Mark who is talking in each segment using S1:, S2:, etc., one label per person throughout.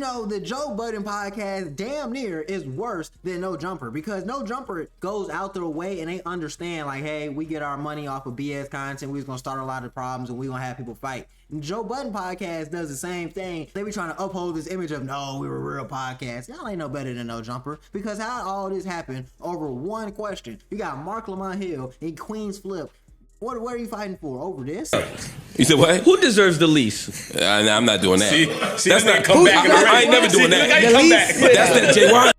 S1: The Joe Budden podcast damn near is worse than No Jumper, because No Jumper goes out their way and they understand, like, hey, we get our money off of BS content, we're just gonna start a lot of problems and we gonna have people fight. And Joe Budden podcast does the same thing. They be trying to uphold this image of, no, we were a real podcast. Y'all ain't no better than No Jumper, because how all this happened over one question. You got Mark Lamont Hill and Queens Flip. What are you fighting for over this?
S2: You said what?
S3: Who deserves the least?
S2: I'm not doing that.
S3: See that's not come back.
S2: I ain't never doing that.
S3: Come back.
S2: That's that J1.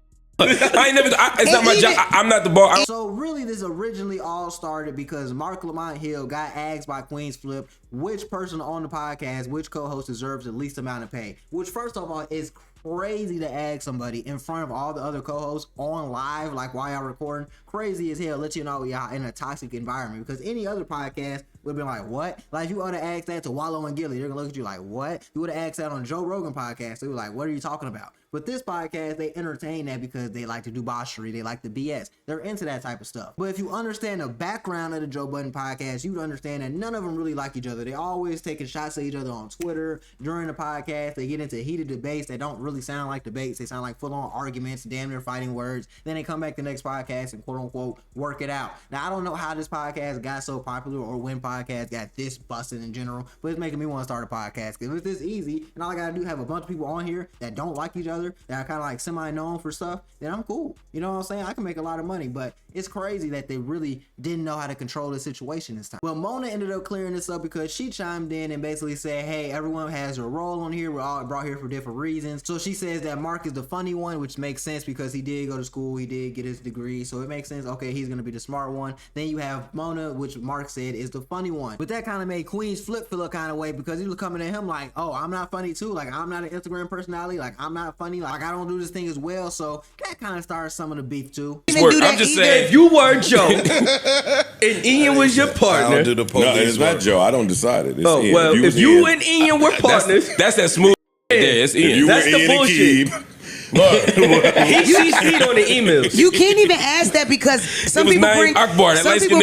S2: I ain't never. It's not my job. I'm not the ball.
S1: So really, this originally all started because Mark Lamont Hill got asked by Queens Flip which person on the podcast, which co-host deserves the least amount of pay. Which, first of all, is crazy to ask somebody in front of all the other co-hosts on live, like while y'all recording. Crazy as hell. Let you know y'all in a toxic environment, because any other podcast would have been like, what? Like, you ought to ask that to Wallow and Gilly. They're gonna look at you like, what? You would have asked that on Joe Rogan podcast. They were like, what are you talking about? But this podcast, they entertain that because they like to do debauchery. They like the BS. They're into that type of stuff. But if you understand the background of the Joe Budden podcast, you'd understand that none of them really like each other. They always taking shots at each other on Twitter during the podcast. They get into heated debates that don't really sound like debates. They sound like full-on arguments, damn near fighting words. Then they come back the next podcast and quote-unquote work it out. Now, I don't know how this podcast got so popular or when podcasts got this busted in general, but it's making me want to start a podcast. Because if it's this easy and all I gotta do have a bunch of people on here that don't like each other, that are kind of like semi-known for stuff, then I'm cool. You know what I'm saying? I can make a lot of money, but it's crazy that they really didn't know how to control the situation this time. Well, Mona ended up clearing this up because she chimed in and basically said, hey, everyone has a role on here. We're all brought here for different reasons. So she says that Mark is the funny one, which makes sense because he did go to school. He did get his degree. So it makes sense. Okay, he's going to be the smart one. Then you have Mona, which Mark said is the funny one. But that kind of made Queens Flip feel a kind of way because he was coming at him like, oh, I'm not funny too. Like, I'm not an Instagram personality. Like, I'm not funny. Like, I don't do this thing as well. So that kind of started some of the beef too.
S2: I'm just saying,
S3: if you were Joe and Ian was your partner.
S4: I don't do the police. No, it's not Joe. I don't decide it. It's Ian.
S3: Well, if you and Ian were partners,
S2: that's that smooth. Yeah, it's Ian.
S3: That's the bullshit. He CC'd on the emails.
S5: You can't even ask that because some people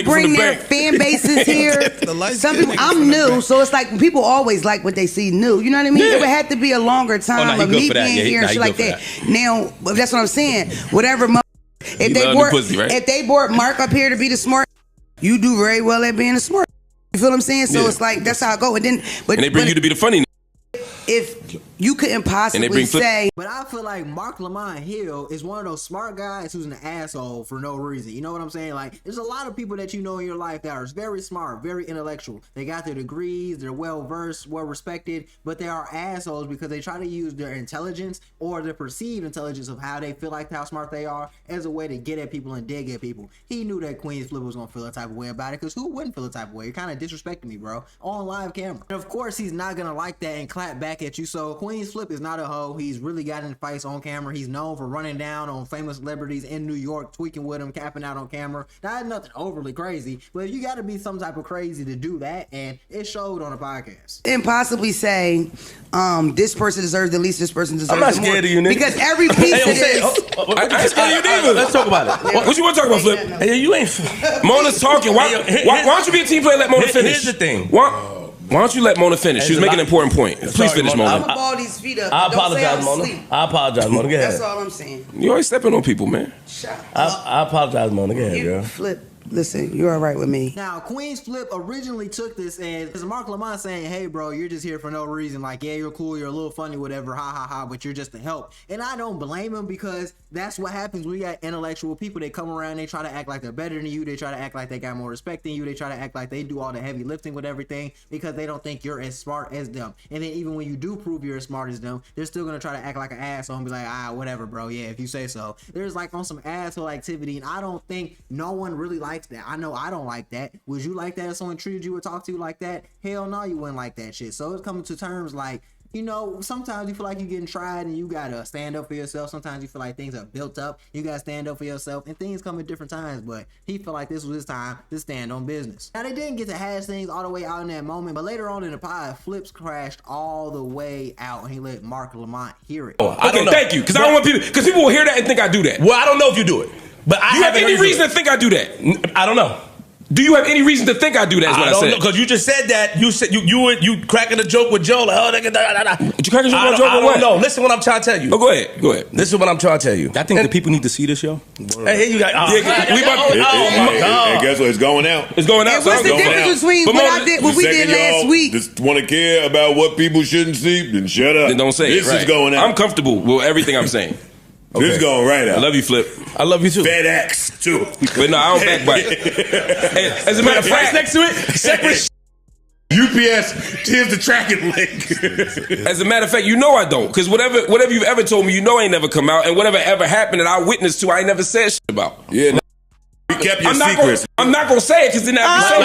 S5: bring their fan bases here. Some people, I'm new, so it's like people always like what they see new. You know what I mean?
S3: Yeah.
S5: It would have to be a longer time of me being here and shit like that. Now, that's what I'm saying. Whatever, if they brought Mark up here to be the smart, you do very well at being the smart. You feel what I'm saying? So it's like that's how I go. And then,
S2: and they bring you to be the funny.
S5: If you couldn't possibly say.
S1: But I feel like Mark Lamont Hill is one of those smart guys who's an asshole for no reason. You know what I'm saying? Like, there's a lot of people that you know in your life that are very smart, very intellectual. They got their degrees, they're well-versed, well-respected, but they are assholes because they try to use their intelligence or their perceived intelligence of how they feel like how smart they are as a way to get at people and dig at people. He knew that Queens Flip was going to feel a type of way about it, because who wouldn't feel a type of way? You're kind of disrespecting me, bro, on live camera. And of course, he's not going to like that and clap back at you. So Queens Flip is not a hoe. He's really got in fights on camera. He's known for running down on famous celebrities in New York, tweaking with them, capping out on camera. That's nothing overly crazy, but you got to be some type of crazy to do that, and it showed on a podcast.
S5: And possibly say, this person deserves the least, this person deserves the more.
S3: I'm not scared of you, nigga.
S5: Because every piece of this.
S2: I ain't scared of you neither.
S3: Let's talk about it.
S2: What you want to talk about, Flip?
S3: Hey, you ain't.
S2: Mona's talking. Why don't you be a team player and let Mona finish?
S3: Here's the thing.
S2: Why don't you let Mona finish? She was making an important point. Please finish, Mona.
S5: I'm gonna ball these feet up.
S3: I apologize, Mona. I apologize, Mona. Go ahead.
S5: That's all I'm saying.
S2: You always stepping on people, man.
S3: I apologize, Mona. Go ahead, girl.
S5: Flip. Listen, you're all right with me.
S1: Now, Queens Flip originally took this as Mark Lamont saying, hey, bro, you're just here for no reason. Like, yeah, you're cool, you're a little funny, whatever, ha, ha, ha, but you're just to help. And I don't blame him, because that's what happens when you got intellectual people. They come around, they try to act like they're better than you. They try to act like they got more respect than you. They try to act like they do all the heavy lifting with everything because they don't think you're as smart as them. And then even when you do prove you're as smart as them, they're still going to try to act like an asshole and be like, whatever, bro. Yeah, if you say so. There's like on some asshole activity, and I don't think no one really likes that. I know I don't like that. Would you like that if someone treated you or talked to you like that? Hell no, you wouldn't like that shit. So it's coming to terms like, you know, sometimes you feel like you're getting tried and you gotta stand up for yourself. Sometimes you feel like things are built up. You gotta stand up for yourself, and things come at different times. But he felt like this was his time to stand on business. Now, they didn't get to hash things all the way out in that moment, but later on in the pod, Flips crashed all the way out, and he let Mark Lamont hear it.
S2: Okay, thank you. Because I don't want people will hear that and think I do that.
S3: Well, I don't know if you do it, but I
S2: you have any reason to think I do that?
S3: I don't know.
S2: Do you have any reason to think I do that? Is what I said.
S3: Because you just said that. You said you cracking a joke with Joe. Like,
S2: But you cracking a joke with Joe?
S3: I don't know. Listen, what I'm trying to tell you.
S2: Oh, go ahead. This
S3: is what I'm trying to tell you.
S6: I think the people need to see this show.
S3: Hey, here you got.
S4: And guess what? It's going out.
S2: It's going out.
S5: What's the difference between what we did last week?
S4: Just want to care about what people shouldn't see? Then shut up.
S2: Then don't say
S4: this
S2: it. This
S4: is going out.
S2: I'm comfortable with everything I'm saying.
S4: Okay. This is going right out.
S2: I love you, Flip.
S3: I love you too.
S4: FedEx too.
S2: But no, I don't backbite. As a matter of fact,
S3: next to it, separate.
S4: UPS, here's the tracking link.
S2: As a matter of fact, you know I don't. Because whatever you've ever told me, you know ain't never come out. And whatever ever happened that I witnessed to, I ain't never said shit about.
S4: Yeah, we kept your secrets.
S2: I'm not going to say it because then I have to say
S4: we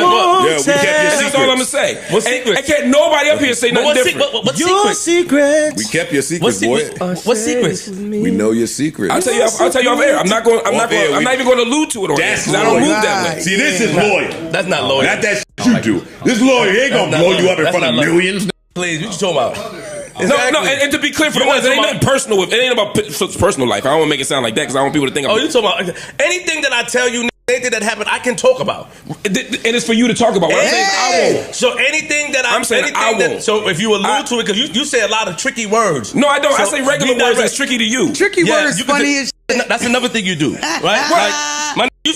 S4: kept your secrets.
S2: That's all I'm going to say.
S3: What secret?
S2: I can't nobody up here say nothing different.
S3: What secrets?
S4: We kept your secrets, boy.
S3: What secrets?
S4: We know your secrets.
S2: I'll tell you off air. I'm not even going to allude to it on air because I don't move that way.
S4: See, this is loyal.
S3: That's not loyal.
S4: Not that shit you do. This lawyer ain't going to blow you up in front of millions.
S3: Please, what you talking about?
S2: No, and to be clear for the ones, it ain't nothing personal with. It ain't about personal life. I don't want to make it sound like that because I want people to think.
S3: You talking about anything that I tell you? Anything that happened, I can talk about,
S2: and it's for you to talk about. What I'm saying, I won't.
S3: So anything that I'm saying, I won't. So if you allude to it, because you say a lot of tricky words.
S2: No, I don't. I say regular words that's tricky to you.
S5: Tricky words, funny as shit.
S3: That's another thing you do, right? Like, you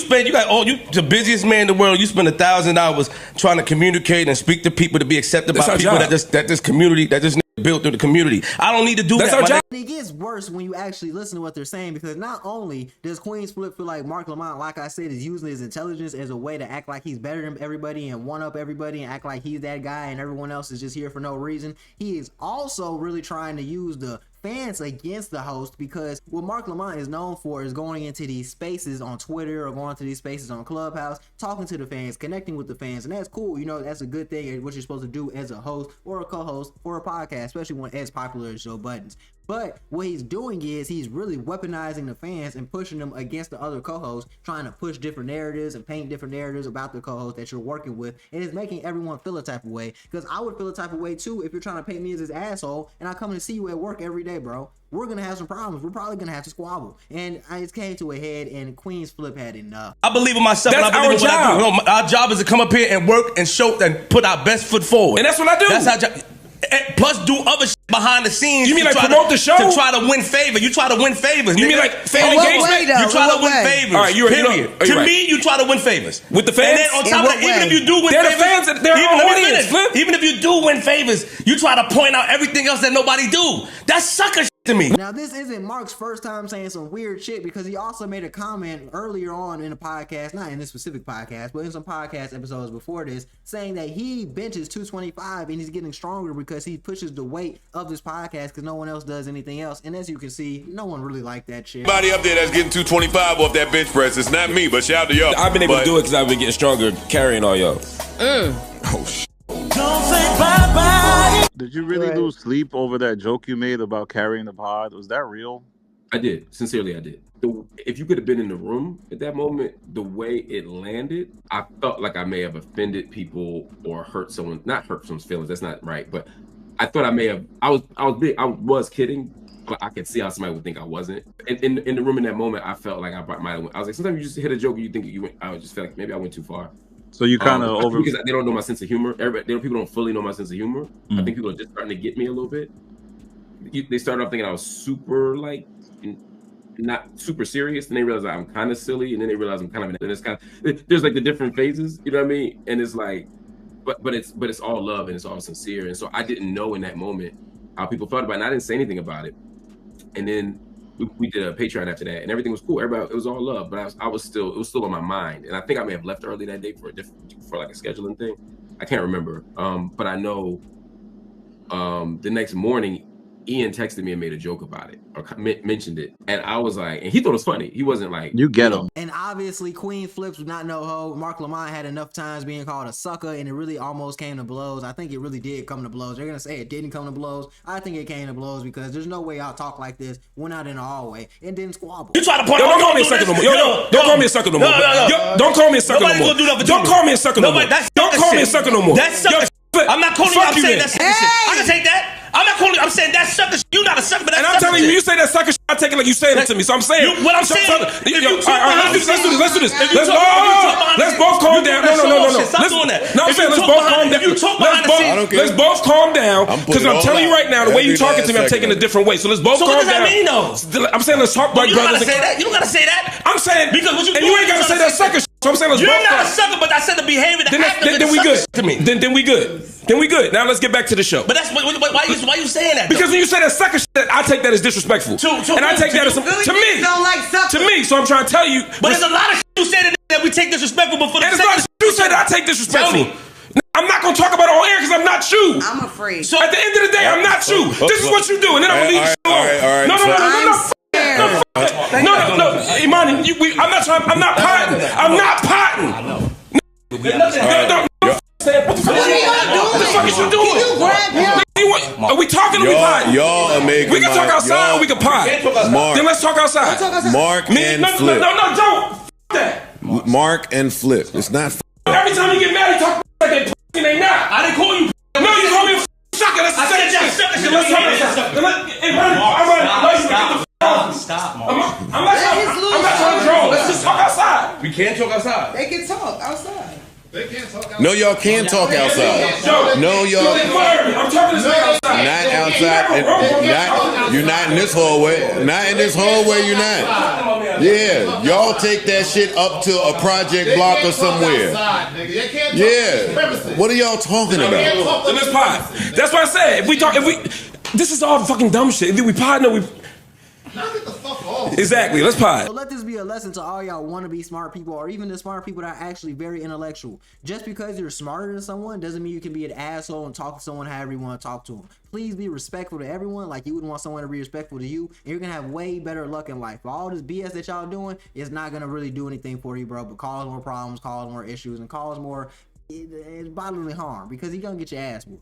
S3: the busiest man in the world. You spend 1,000 hours trying to communicate and speak to people to be accepted by people that this community that just built through the community. I don't need to do that.
S1: It gets worse when you actually listen to what they're saying, because not only does Queen's Flip feel like Mark Lamont, like I said, is using his intelligence as a way to act like he's better than everybody and one up everybody and act like he's that guy and everyone else is just here for no reason. He is also really trying to use the fans against the host, because what Mark Lamont is known for is going into these spaces on Twitter or going to these spaces on Clubhouse, talking to the fans, connecting with the fans, and that's cool. You know, that's a good thing, what you're supposed to do as a host or a co-host for a podcast, especially when as popular as Joe Budden's. But what he's doing is he's really weaponizing the fans and pushing them against the other co-hosts, trying to push different narratives and paint different narratives about the co-host that you're working with, and it's making everyone feel a type of way. Because I would feel a type of way too if you're trying to paint me as this asshole and I come to see you at work every day, bro. We're gonna have some problems. We're probably gonna have to squabble. And it came to a head, and Queen's Flip had enough.
S3: I believe in myself.
S2: That's
S3: I believe
S2: our job.
S3: No, our job is to come up here and work and show and put our best foot forward.
S2: And that's what I do.
S3: That's our job. Plus, do other shit behind the scenes.
S2: You mean like promote the show?
S3: To try to win favor. You try to win favors.
S2: You mean like fan engagement?
S3: You try to win favors.
S2: All right, you're
S3: period.
S2: To
S3: me, you try to win favors
S2: with the fans.
S3: And then on top of that, even if you do win favors,
S2: they're the fans. They're our audience.
S3: Even if you do win favors, you try to point out everything else that nobody do. That's sucker shit to me.
S1: Now, this isn't Mark's first time saying some weird shit, because he also made a comment earlier on in the podcast, not in this specific podcast, but in some podcast episodes before this, saying that he benches 225 and he's getting stronger because he pushes the weight of this podcast because no one else does anything else. And as you can see, no one really liked that shit.
S4: Everybody up there that's getting 225 off that bench press, it's not me, but shout out to y'all.
S2: I've been able to do it because I've been getting stronger carrying all y'all.
S4: Oh, shit.
S7: Don't say bye-bye.
S8: Did you really lose sleep over that joke you made about carrying the pod? Was that real?
S6: I did. Sincerely, I did. If you could have been in the room at that moment, the way it landed, I felt like I may have offended people or hurt someone. Not hurt someone's feelings. That's not right. But I thought I may have. I was kidding, but I could see how somebody would think I wasn't. In the room in that moment, I felt like I was like, sometimes you just hit a joke and you think you went. I just felt like maybe I went too far.
S8: So you kind of over
S6: because they don't know my sense of humor. People don't fully know my sense of humor. I think people are just starting to get me a little bit. They started off thinking I was super not super serious, and they realize I'm kind of silly, and then they realize I'm kind of. And it's kind of there's like the different phases, you know what I mean? And it's like, but it's all love and it's all sincere, and so I didn't know in that moment how people felt about it, and I didn't say anything about it. And then we did a Patreon after that, and everything was cool. Everybody, it was all love, but it was still on my mind, and I think I may have left early that day for like a scheduling thing. I can't remember, but I know the next morning Ian texted me and made a joke about it or mentioned it, and I was like, and he thought it was funny. He wasn't like,
S8: you get him.
S1: And obviously, Queen Flips was not no hoe. Mark Lamont had enough times being called a sucker, and it really almost came to blows. I think it really did come to blows. They're gonna say it didn't come to blows. I think it came to blows because there's no way y'all talk like this, went out in the hallway, and didn't squabble.
S3: You try to point.
S2: Don't call me a sucker no more. Don't call me a sucker no more. Don't call me a sucker no more. Don't call me a sucker no more. Don't call me a sucker no more.
S3: That's sucker. I'm not calling you. I'm saying that's sucker shit. I can take that. I'm not calling you. I'm saying that sucker shit. You not a sucker, but that's
S2: and I'm telling you, you say that sucker shit, I take it like you saying it to me. So I'm saying
S3: what I'm saying.
S2: Let's do this. Let's both calm down. No.
S3: Stop doing that.
S2: No, I'm saying let's both calm down. Let's both calm down because I'm telling you right now, the way you talking to me, I'm taking a different way. So let's both calm down.
S3: So what does that mean, though?
S2: I'm saying let's talk like brothers.
S3: You don't gotta say that.
S2: I'm saying
S3: because what you
S2: and you ain't gotta say that sucker shit. So I'm saying let's both.
S3: You're not a sucker, but I said the behavior.
S2: Then we good. Then we good. Then we good. Now let's get back to the show.
S3: But that's why you saying that?
S2: Because when you say that sucker shit, I take that as disrespectful. And I take that as to me.
S5: Don't like suckers.
S2: To me, so I'm trying to tell you.
S3: But there's a lot of shit you say that we take disrespectful, but for the
S2: and there's a lot of shit you say that I take disrespectful. I'm not gonna talk about it on air because I'm not you.
S5: I'm afraid.
S2: So at the end of the day, I'm not you. This is what you do, and then I'm gonna leave you alone. No, Imani, I'm not trying. I'm not potting. I'm not potting. What the fuck is you doing? Are we talking or we potting?
S4: Y'all are making.
S2: We can talk outside or we can pot. Then let's talk outside.
S4: Mark and Flip.
S2: No, don't. That.
S4: Mark and Flip. It's not.
S2: Every time you get mad, you talk like they and they not.
S3: I didn't call you.
S2: No, you call me a sucker. That's the same shit. Let's talk about Stop, Mark. I'm not trying to draw. Let's just talk outside.
S3: We can't talk outside.
S5: They can talk outside.
S4: No, y'all can talk outside. No, y'all.
S2: I'm talking to outside.
S4: Not outside. You're not in this hallway. Not in this hallway. You're not. Yeah, y'all take that shit up to a project block or somewhere. Yeah. What are y'all talking about?
S2: In this pod. That's what I said. This is all fucking dumb shit. If we partner, we. Exactly. Let's pod.
S1: So let this be a lesson to all y'all wannabe smart people, or even the smart people that are actually very intellectual. Just because you're smarter than someone doesn't mean you can be an asshole and talk to someone however you want to talk to them. Please be respectful to everyone like you would want someone to be respectful to you, and you're gonna have way better luck in life. But all this BS that y'all doing is not gonna really do anything for you, bro, but cause more problems, cause more issues, and cause more bodily harm, because you're gonna get your ass whooped.